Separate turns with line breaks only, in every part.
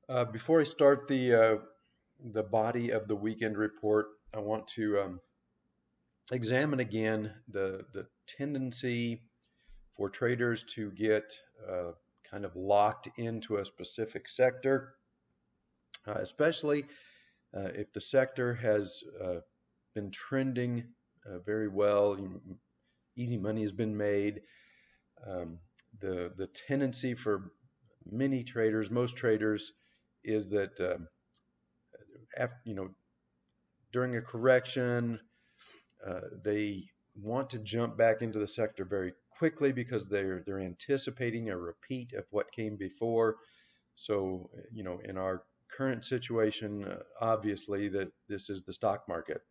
Before I start the body of the weekend report, I want to examine again the tendency for traders to get kind of locked into a specific sector, especially if the sector has been trending very well. Easy money has been made. Um, the tendency for many traders, most traders, is that after, during a correction, they want to jump back into the sector very quickly because they're anticipating a repeat of what came before. So, in our current situation, obviously that this is the stock market.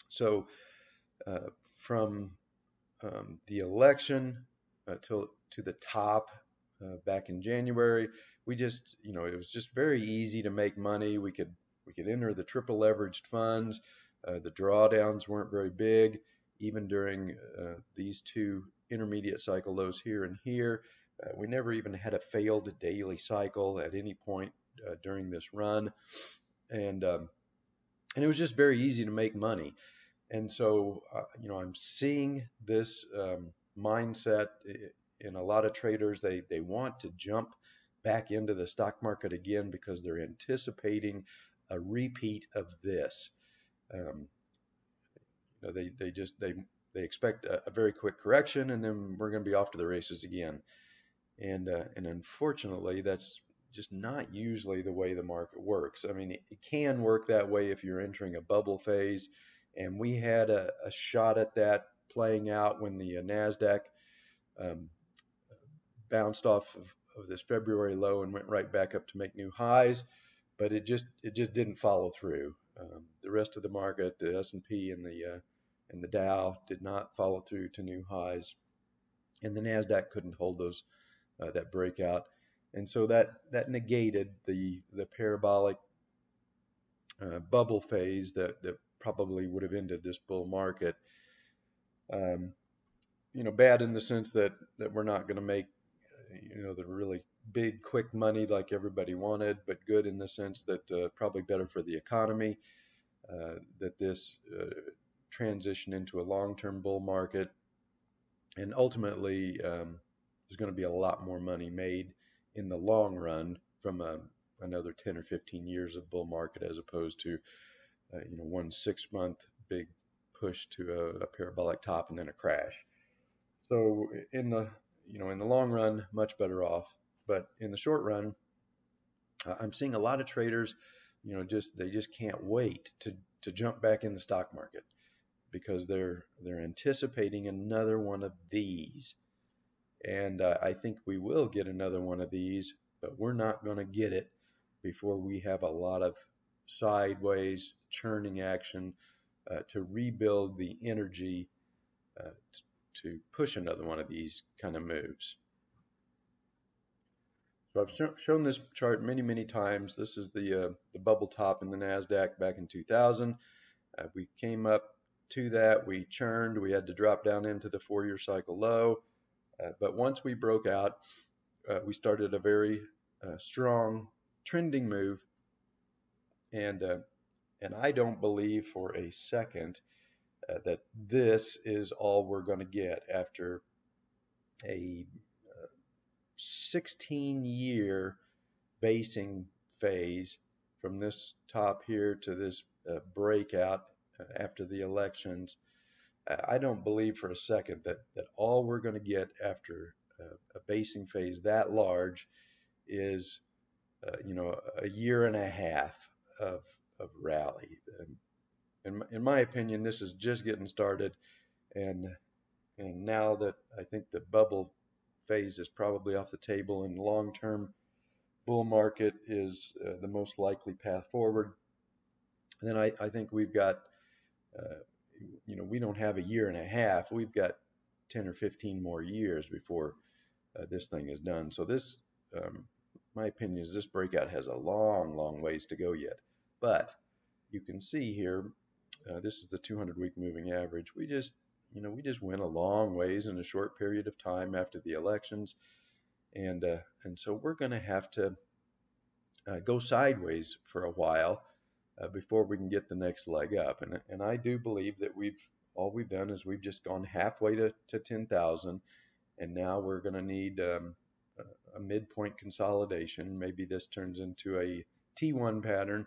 So, from the election to the top back in January, we just, it was just very easy to make money. We could enter the triple leveraged funds. The drawdowns weren't very big, even during these two intermediate cycle lows here and here. We never even had a failed daily cycle at any point during this run, and it was just very easy to make money. And so, I'm seeing this mindset in a lot of traders. They want to jump back into the stock market again because they're anticipating a repeat of this. Um, they expect a very quick correction, and then we're going to be off to the races again. And unfortunately, that's just not usually the way the market works. I mean, it can work that way if you're entering a bubble phase, and we had a shot at that playing out when the Nasdaq um, bounced off of this February low and went right back up to make new highs, but it just didn't follow through. The rest of the market, the S&P and the Dow, did not follow through to new highs, and the Nasdaq couldn't hold those that breakout, and so that negated the parabolic bubble phase that probably would have ended this bull market. Um, Bad in the sense that we're not going to make the really big quick money like everybody wanted, but good in the sense that probably better for the economy. That this transition into a long-term bull market, and ultimately there's going to be a lot more money made in the long run from another 10 or 15 years of bull market as opposed to 1 6 month big push to a parabolic top and then a crash. So in the long run, much better off. But in the short run, I'm seeing a lot of traders, they just can't wait to jump back in the stock market because they're anticipating another one of these. And I think we will get another one of these, but we're not going to get it before we have a lot of sideways churning action to rebuild the energy uh, to push another one of these kind of moves. So I've shown this chart many, many times. This is the bubble top in the Nasdaq back in 2000. We came up to that, we churned, we had to drop down into the 4-year cycle low. But once we broke out, we started a very strong trending move, and I don't believe for a second that this is all we're going to get after a 16-year basing phase from this top here to this breakout after the elections. I don't believe for a second that all we're going to get after a basing phase that large is, a year and a half of, of rally. In my opinion, this is just getting started, and now that I think the bubble phase is probably off the table and long-term bull market is the most likely path forward, then I think we've got, uh, we don't have a year and a half. We've got 10 or 15 more years before this thing is done. So this, my opinion is this breakout has a long, long ways to go yet. But you can see here, this is the 200-week moving average. We just went a long ways in a short period of time after the elections, and so we're going to have to go sideways for a while before we can get the next leg up. And I do believe that all we've done is we've just gone halfway to 10,000, and now we're going to need a midpoint consolidation. Maybe this turns into a T1 pattern,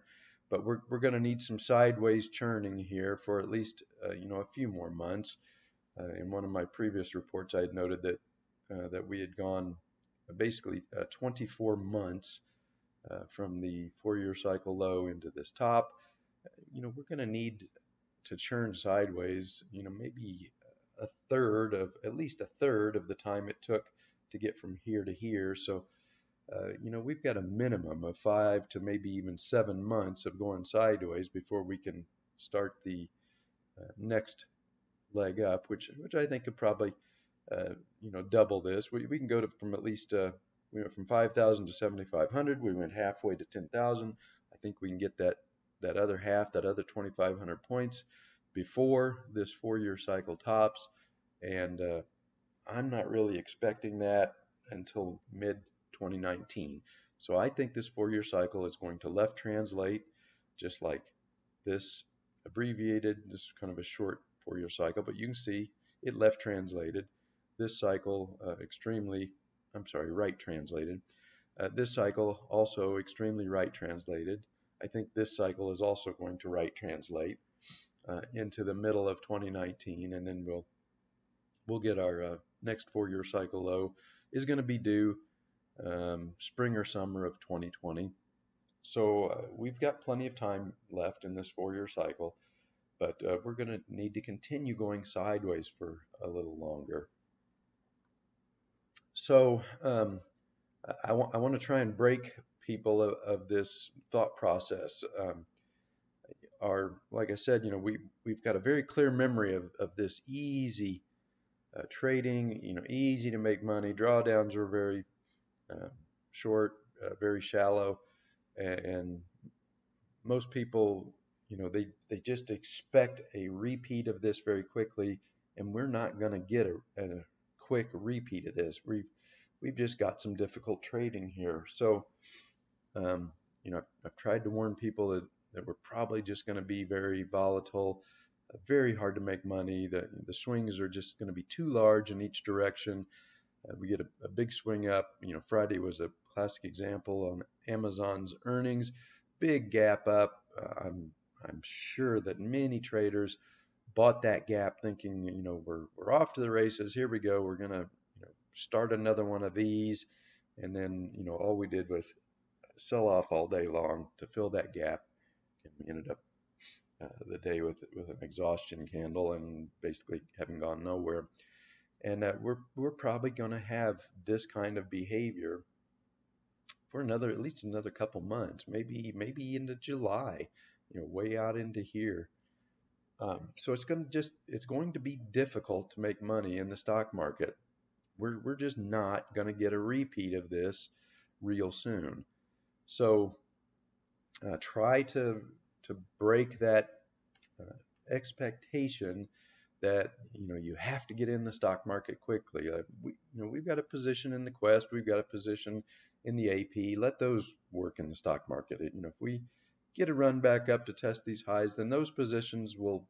but we're going to need some sideways churning here for at least a few more months. In one of my previous reports, I had noted that we had gone basically 24 months from the 4-year cycle low into this top. We're going to need to churn sideways, maybe at least a third of the time it took to get from here to here. So, we've got a minimum of 5 to maybe even 7 months of going sideways before we can start the next leg up, which I think could probably, double this. We can go from at least, we went from 5,000 to 7,500. We went halfway to 10,000. I think we can get that other half, that other 2,500 points before this 4-year cycle tops. And I'm not really expecting that until mid 2019. So I think this 4-year cycle is going to left translate, just like this abbreviated. This is kind of a short 4-year cycle, but you can see it left translated. This cycle right translated. This cycle also extremely right translated. I think this cycle is also going to right translate into the middle of 2019, and then we'll get our next 4-year cycle low is going to be due spring or summer of 2020. So we've got plenty of time left in this 4-year cycle, but we're going to need to continue going sideways for a little longer. So I want to try and break people of this thought process. Like I said, we've got a very clear memory of this easy trading, easy to make money. Drawdowns are very short, very shallow, and most people, they just expect a repeat of this very quickly, and we're not going to get a quick repeat of this. We've just got some difficult trading here. So, I've tried to warn people that we're probably just going to be very volatile, very hard to make money. The swings are just going to be too large in each direction. We get a big swing up. Friday was a classic example on Amazon's earnings. Big gap up. I'm sure that many traders bought that gap thinking, we're off to the races. Here we go. We're going to start another one of these. And then, all we did was sell off all day long to fill that gap. And we ended up the day with an exhaustion candle and basically having gone nowhere. And we're probably going to have this kind of behavior for at least another couple months, maybe into July, way out into here. So it's going to be difficult to make money in the stock market. We're just not going to get a repeat of this real soon. So try to break that expectation that you have to get in the stock market quickly. We've got a position in the Quest, we've got a position in the AP. Let those work in the stock market. If we get a run back up to test these highs, then those positions we'll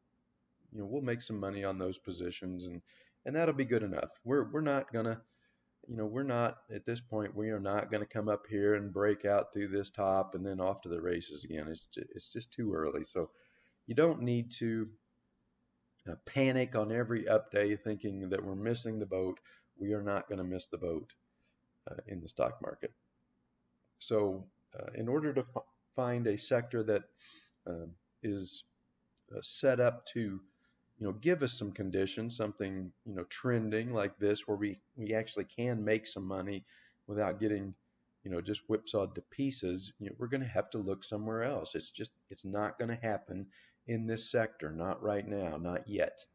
make some money on those positions, and that'll be good enough. We're not gonna, we're not at this point. We are not gonna come up here and break out through this top and then off to the races again. It's just too early. So you don't need to panic on every up day thinking that we're missing the boat. We are not going to miss the boat in the stock market. So in order to find a sector that is set up to give us some conditions, something trending like this where we actually can make some money without getting just whipsawed to pieces, we're going to have to look somewhere else. It's not going to happen in this sector, not right now, not yet.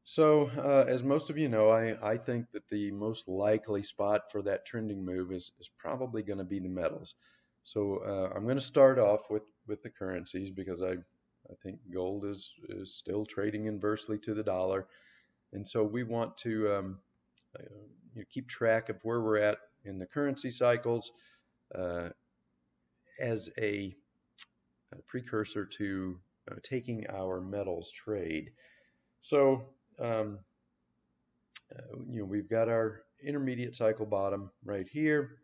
So as most of you know, I think that the most likely spot for that trending move is probably going to be the metals. So I'm going to start off with the currencies because I think gold is still trading inversely to the dollar, and so we want to keep track of where we're at in the currency cycles uh, as a precursor to taking our metals trade. So, um, we've got our intermediate cycle bottom right here.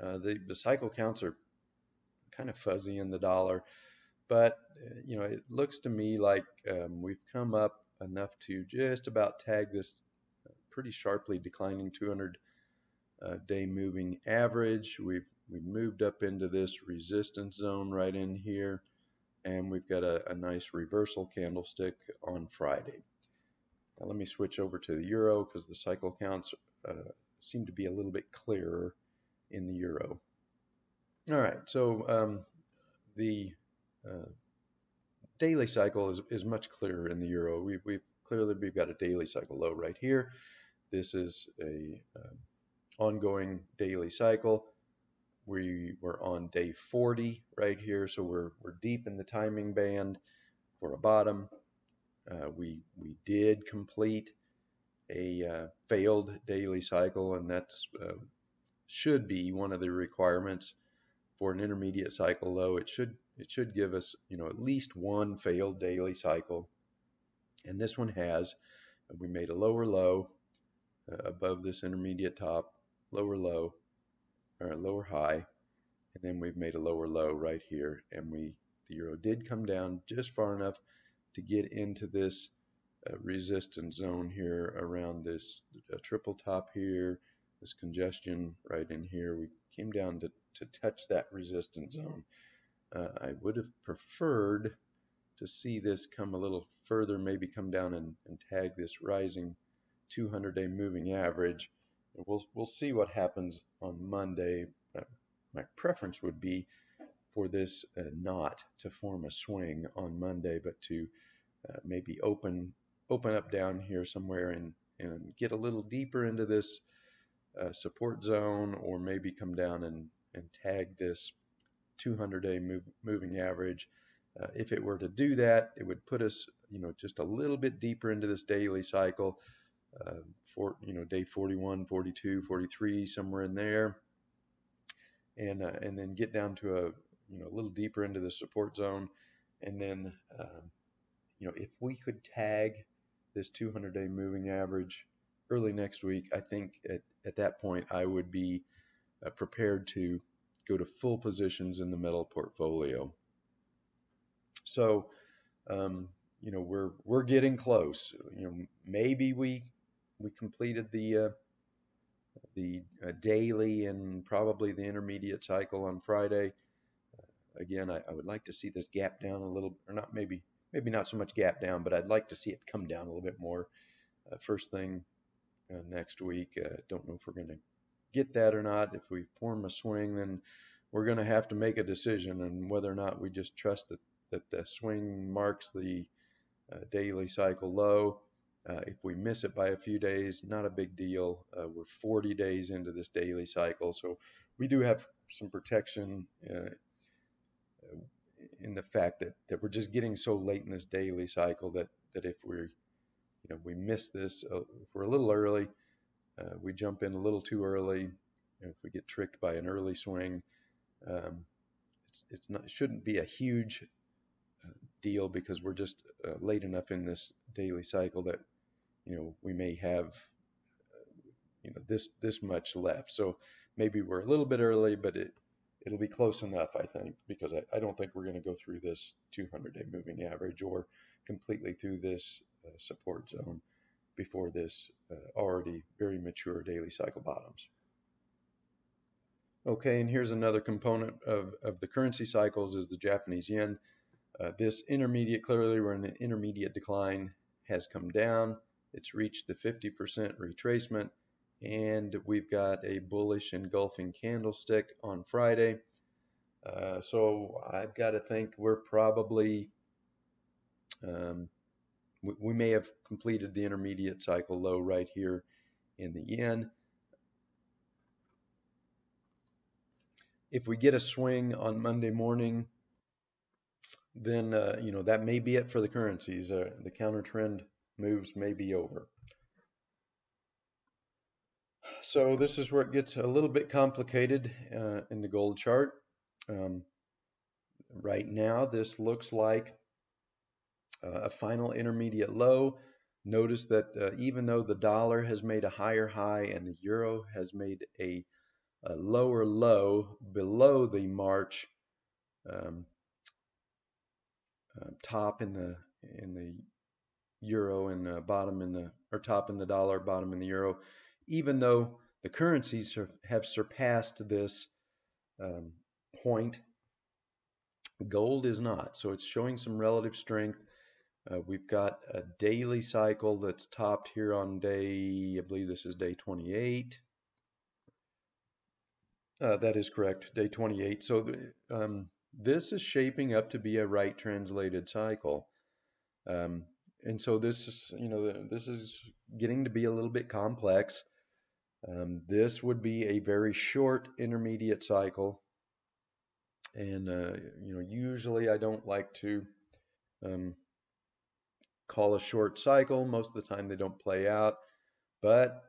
The cycle counts are kind of fuzzy in the dollar, but it looks to me like we've come up enough to just about tag this pretty sharply declining 200-day moving average. We've moved up into this resistance zone right in here, and we've got a nice reversal candlestick on Friday. Now let me switch over to the euro because the cycle counts seem to be a little bit clearer in the euro. All right, so the daily cycle is much clearer in the euro. We've got a daily cycle low right here. This is a ongoing daily cycle. We were on day 40 right here, so we're deep in the timing band for a bottom. We did complete a failed daily cycle, and that's should be one of the requirements for an intermediate cycle low. It should give us at least one failed daily cycle, and this one has. We made a lower low above this intermediate top, lower low, or a lower high, and then we've made a lower low right here, and the euro did come down just far enough to get into this resistance zone here around this triple top here, this congestion right in here. We came down to touch that resistance zone. I would have preferred to see this come a little further, maybe come down and tag this rising 200-day moving average. We'll see what happens on Monday. My preference would be for this not to form a swing on Monday, but to maybe open up down here somewhere and get a little deeper into this support zone, or maybe come down and tag this 200-day moving average. If it were to do that, it would put us just a little bit deeper into this daily cycle for day 41, 42, 43, somewhere in there, and then get down to a little deeper into the support zone, and then if we could tag this 200-day moving average early next week, I think at that point I would be prepared to go to full positions in the metal portfolio. So we're getting close. Maybe we completed the daily and probably the intermediate cycle on Friday. Again, I would like to see this gap down a little, or not, maybe not so much gap down, but I'd like to see it come down a little bit more first thing next week. Don't know if we're going to get that or not. If we form a swing, then we're going to have to make a decision on whether or not we just trust that the swing marks the daily cycle low. If we miss it by a few days, not a big deal. We're 40 days into this daily cycle, so we do have some protection in the fact that we're just getting so late in this daily cycle that if we miss this, if we're a little early, we jump in a little too early. If we get tricked by an early swing, it shouldn't be a huge deal, because we're just late enough in this daily cycle that we may have this much left. So maybe we're a little bit early, but it'll be close enough, I think, because I don't think we're going to go through this 200-day moving average or completely through this support zone before this already very mature daily cycle bottoms. Okay, and here's another component of the currency cycles is the Japanese yen. This intermediate, clearly we're in an intermediate decline, has come down. It's reached the 50% retracement, and we've got a bullish engulfing candlestick on Friday. So I've got to think we're probably, we may have completed the intermediate cycle low right here in the yen. If we get a swing on Monday morning, then that may be it for the currencies. The counter trend moves may be over. So this is where it gets a little bit complicated in the gold chart. Um, right now, this looks like a final intermediate low. Notice that even though the dollar has made a higher high and the euro has made a lower low below the March um, top in the euro and bottom in the or top in the dollar, bottom in the euro, even though the currencies have surpassed this um, point, gold is not. So it's showing some relative strength. We've got a daily cycle that's topped here on day, I believe this is day 28. That is correct, day 28. So this is shaping up to be a right translated cycle. Um, and so this is, this is getting to be a little bit complex. This would be a very short intermediate cycle. And, usually I don't like to um, call a short cycle. Most of the time they don't play out. But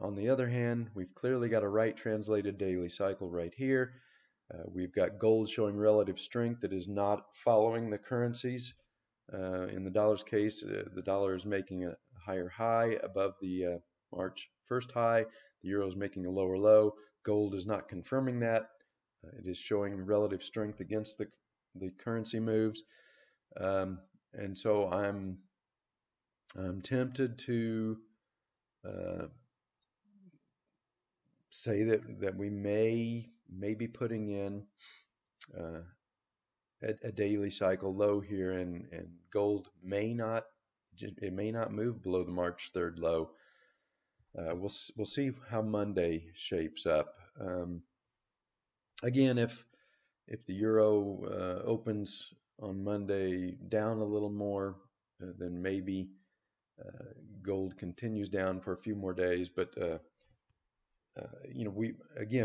on the other hand, we've clearly got a right translated daily cycle right here. We've got gold showing relative strength that is not following the currencies. In the dollar's case, the dollar is making a higher high above the March 1st high. The euro is making a lower low. Gold is not confirming that. It is showing relative strength against the currency moves. And so I'm tempted to uh, say that we may be putting in uh, a daily cycle low here, and gold may not move below the March 3rd low. We'll see how Monday shapes up. Again, if the euro opens on Monday down a little more, then maybe gold continues down for a few more days. But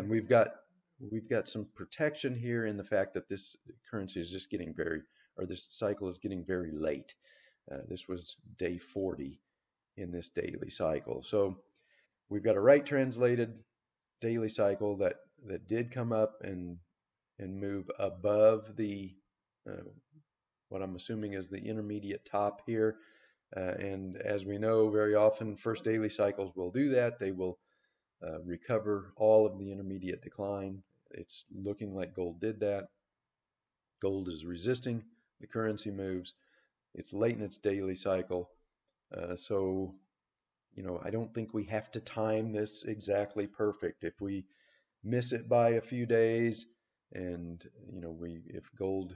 we've got some protection here in the fact that this currency is just getting this cycle is getting very late. This was day 40 in this daily cycle. So we've got a right translated daily cycle that did come up and move above the what I'm assuming is the intermediate top here. And as we know, very often first daily cycles will do that. They will recover all of the intermediate decline. It's looking like gold did that. Gold is resisting the currency moves. It's late in its daily cycle. So, I don't think we have to time this exactly perfect. If we miss it by a few days and, if gold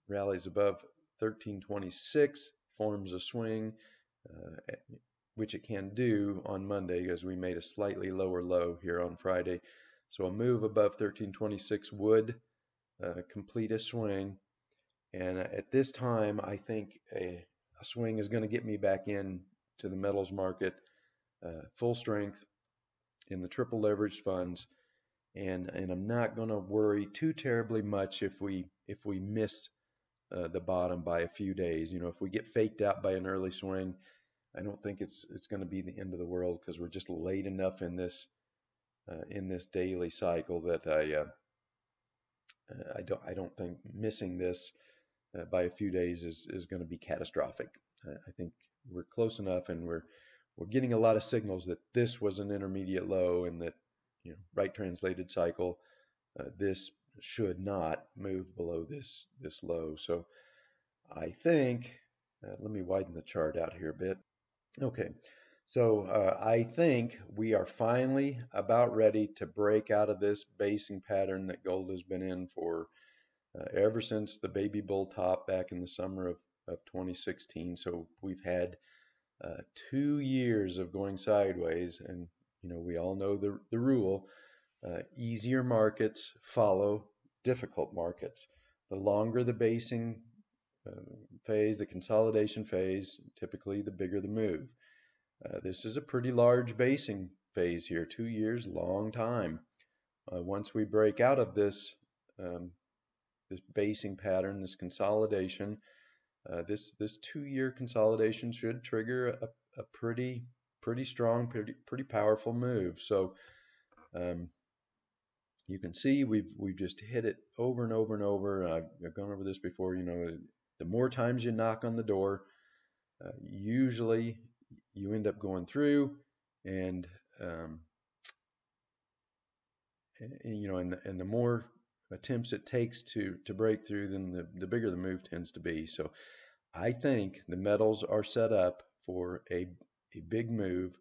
rallies above 1326, forms a swing, which it can do on Monday as we made a slightly lower low here on Friday. So a move above 1326 would complete a swing. And at this time, I think a swing is going to get me back in to the metals market, full strength in the triple leveraged funds. And I'm not going to worry too terribly much if we miss the bottom by a few days. If we get faked out by an early swing, I don't think it's going to be the end of the world because we're just late enough in this daily cycle that I don't think missing this by a few days is going to be catastrophic. I think we're close enough, and we're getting a lot of signals that this was an intermediate low, and that right translated cycle, this should not move below this low. So I think let me widen the chart out here a bit. Okay, so I think we are finally about ready to break out of this basing pattern that gold has been in for ever since the baby bull top back in the summer of 2016. So we've had 2 years of going sideways, and we all know the rule. Easier markets follow difficult markets. The longer the basing phase, the consolidation phase, typically the bigger the move. This is a pretty large basing phase here, 2 years, long time. Once we break out of this basing pattern, this consolidation, this 2-year consolidation should trigger a pretty pretty strong, pretty powerful move. So um, you can see we've just hit it over and over and over. I've gone over this before. The more times you knock on the door, usually you end up going through, and um, and the more attempts it takes to break through, then the bigger the move tends to be. So I think the metals are set up for a big move,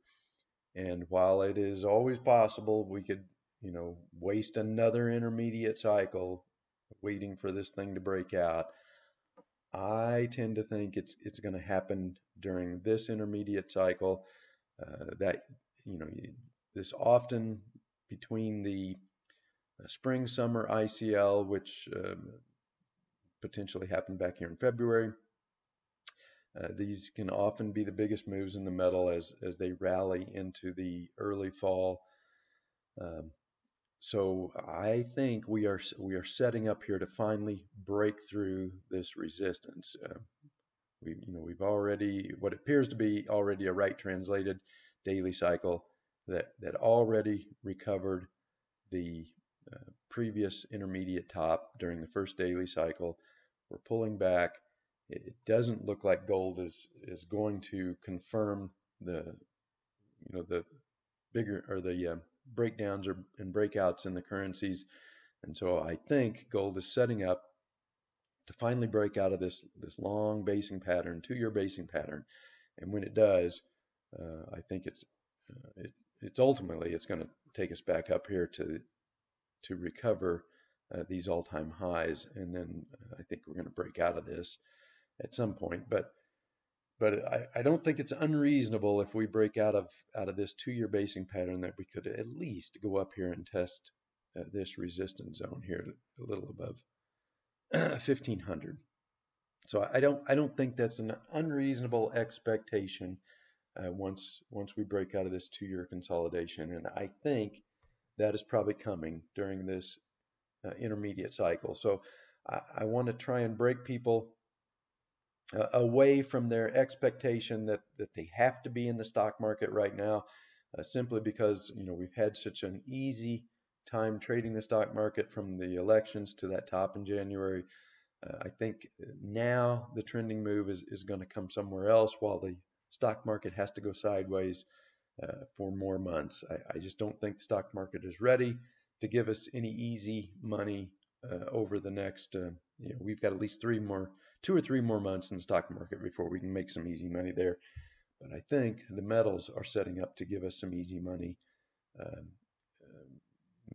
and while it is always possible we could, waste another intermediate cycle waiting for this thing to break out, I tend to think it's going to happen during this intermediate cycle. That you know this often between the spring summer ICL, which potentially happened back here in February. These can often be the biggest moves in the metal as they rally into the early fall. Um, so I think we are setting up here to finally break through this resistance. We've already what appears to be already a right translated daily cycle that already recovered the previous intermediate top during the first daily cycle. We're pulling back. It doesn't look like gold is going to confirm the bigger or the breakdowns and breakouts in the currencies, and so I think gold is setting up to finally break out of this long basing pattern, 2-year basing pattern, and when it does, I think it's ultimately it's going to take us back up here to recover these all-time highs, and then I think we're going to break out of this at some point. But I don't think it's unreasonable if we break out of this 2-year basing pattern that we could at least go up here and test this resistance zone here a little above 1500. So I don't think that's an unreasonable expectation once we break out of this 2-year consolidation, and I think that is probably coming during this intermediate cycle. So I want to try and break people away from their expectation that they have to be in the stock market right now, simply because we've had such an easy time trading the stock market from the elections to that top in January. I think now the trending move is going to come somewhere else while the stock market has to go sideways for more months. I just don't think the stock market is ready to give us any easy money over the next, we've got at least 2 or 3 more months in the stock market before we can make some easy money there. But I think the metals are setting up to give us some easy money, um,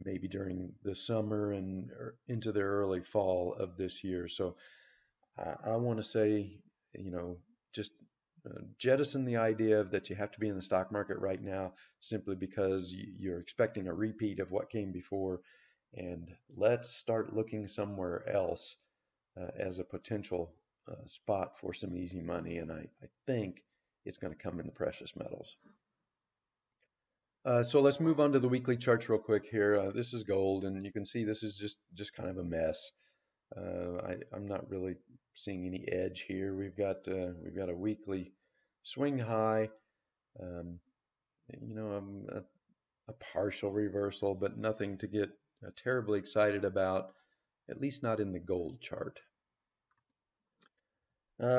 maybe during the summer and into the early fall of this year. So I want to say, just jettison the idea of that you have to be in the stock market right now simply because you're expecting a repeat of what came before, and let's start looking somewhere else as a potential spot for some easy money. And I think it's going to come in the precious metals. So let's move on to the weekly charts real quick here. This is gold, and you can see this is just kind of a mess. I'm not really seeing any edge here. We've got a weekly swing high, um, a partial reversal, but nothing to get terribly excited about, at least not in the gold chart.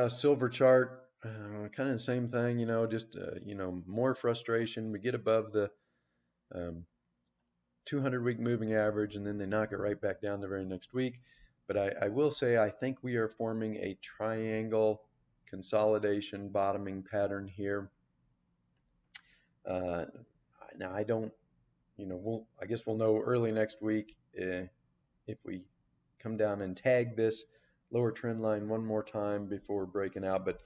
Silver chart, kind of the same thing, just more frustration. We get above the 200-week moving average, and then they knock it right back down the very next week. But I will say I think we are forming a triangle consolidation bottoming pattern here. Now I don't, I guess we'll know early next week if we come down and tag this lower trend line one more time before breaking out. But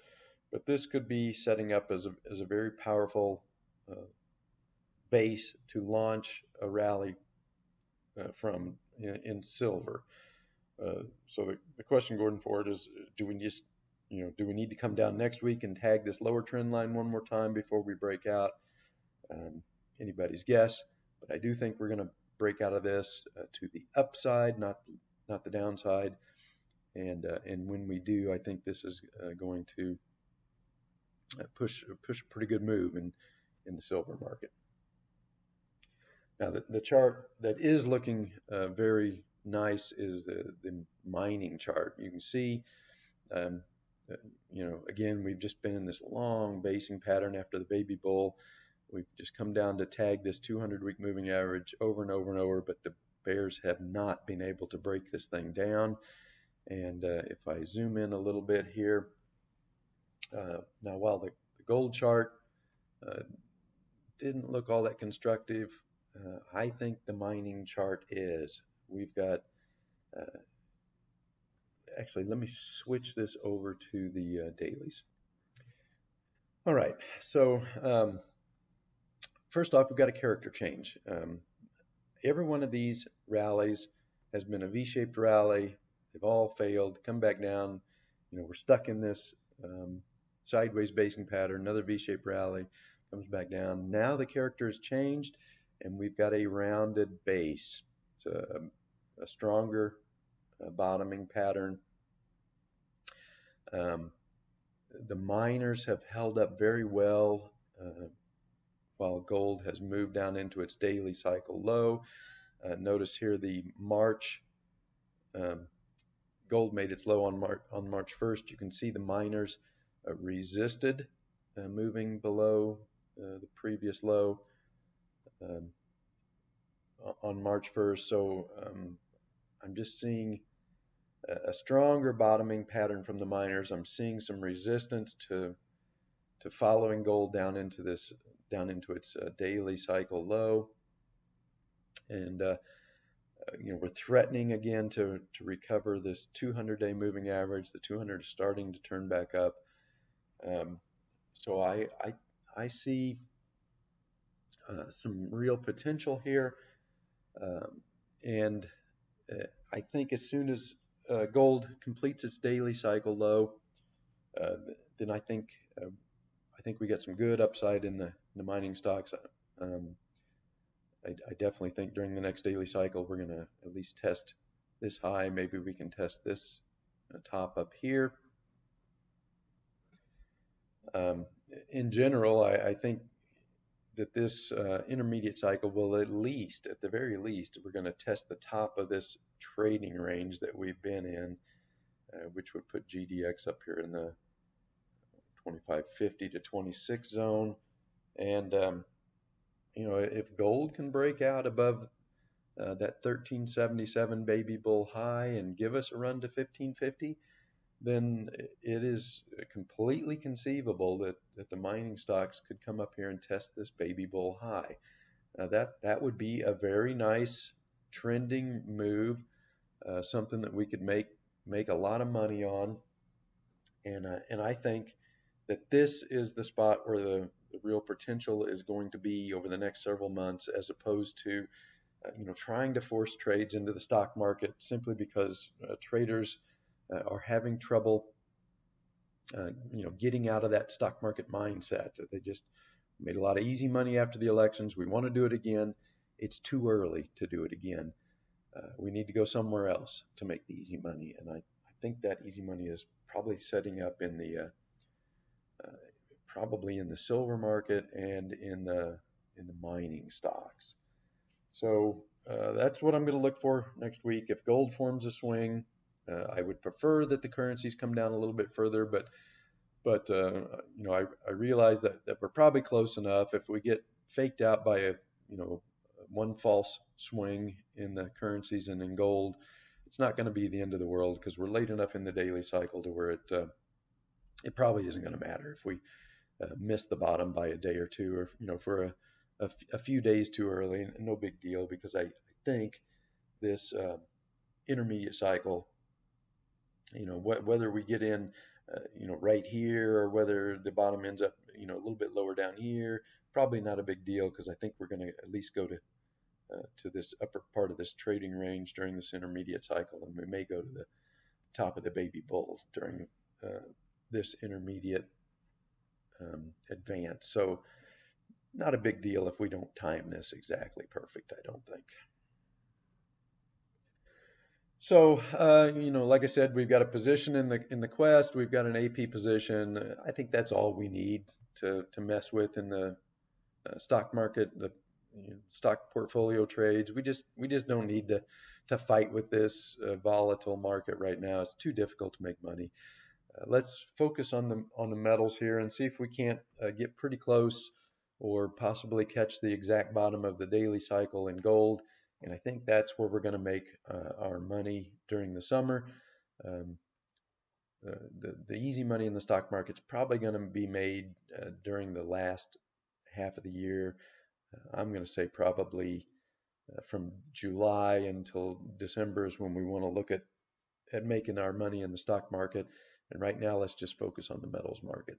this could be setting up as a very powerful base to launch a rally from in silver. So the question going forward is, do we need to come down next week and tag this lower trend line one more time before we break out? Anybody's guess, but I do think we're going to break out of this to the upside, not the downside. And when we do, I think this is going to push a pretty good move. And in the silver market. Now, the chart that is looking very nice is the mining chart. You can see, um, again, we've just been in this long basing pattern after the baby bull. We've just come down to tag this 200-week moving average over and over and over, but the bears have not been able to break this thing down. And if I zoom in a little bit here, now while the gold chart didn't look all that constructive, I think the mining chart is. We've got, actually, let me switch this over to the dailies. All right, so first off, we've got a character change. Every one of these rallies has been a V-shaped rally. They've all failed, come back down. We're stuck in this sideways basing pattern, another V-shaped rally, comes back down. Now the character has changed, and we've got a rounded base. It's a stronger bottoming pattern. The miners have held up very well, while gold has moved down into its daily cycle low. Notice here the March, gold made its low on March 1st. You can see the miners resisted moving below the previous low on March 1st. So I'm just seeing a stronger bottoming pattern from the miners. I'm seeing some resistance to following gold down into its daily cycle low, and we're threatening again to recover this 200-day moving average. The 200 is starting to turn back up. So I see some real potential here, and I think as soon as gold completes its daily cycle low, then I think we get some good upside in the mining stocks. I definitely think during the next daily cycle we're going to at least test this high. Maybe we can test this top up here. In general, I think that this intermediate cycle will at the very least, we're going to test the top of this trading range that we've been in, which would put GDX up here in the 2550 to 26 zone. And if gold can break out above that 1377 baby bull high and give us a run to 1550, then it is completely conceivable that the mining stocks could come up here and test this baby bull high. That would be a very nice trending move, something that we could make a lot of money on, and I think that this is the spot where the real potential is going to be over the next several months, as opposed to trying to force trades into the stock market simply because traders are having trouble getting out of that stock market mindset. They just made a lot of easy money after the elections. We want to do it again. It's too early to do it again. We need to go somewhere else to make the easy money, and I think that easy money is probably setting up in the silver market and in the mining stocks. So that's what I'm going to look for next week. If gold forms a swing, I would prefer that the currencies come down a little bit further, but I realize that we're probably close enough. If we get faked out by one false swing in the currencies and in gold, it's not going to be the end of the world, because we're late enough in the daily cycle to where it probably isn't going to matter if we miss the bottom by a day or two, or for a few days too early. No big deal, because I think this intermediate cycle, whether we get in right here, or whether the bottom ends up a little bit lower down here, probably not a big deal, because I think we're going to at least go to this upper part of this trading range during this intermediate cycle, and we may go to the top of the baby bull during this intermediate advance. So not a big deal if we don't time this exactly perfect, I don't think. So, like I said, we've got a position in the Quest. We've got an AP position. I think that's all we need to mess with in the stock market, the stock portfolio trades. We just don't need to fight with this volatile market right now. It's too difficult to make money. Let's focus on the metals here and see if we can't get pretty close or possibly catch the exact bottom of the daily cycle in gold. And I think that's where we're going to make our money during the summer. Um, the easy money in the stock market's probably going to be made during the last half of the year. I'm going to say probably from July until December is when we want to look at making our money in the stock market. And right now, let's just focus on the metals market.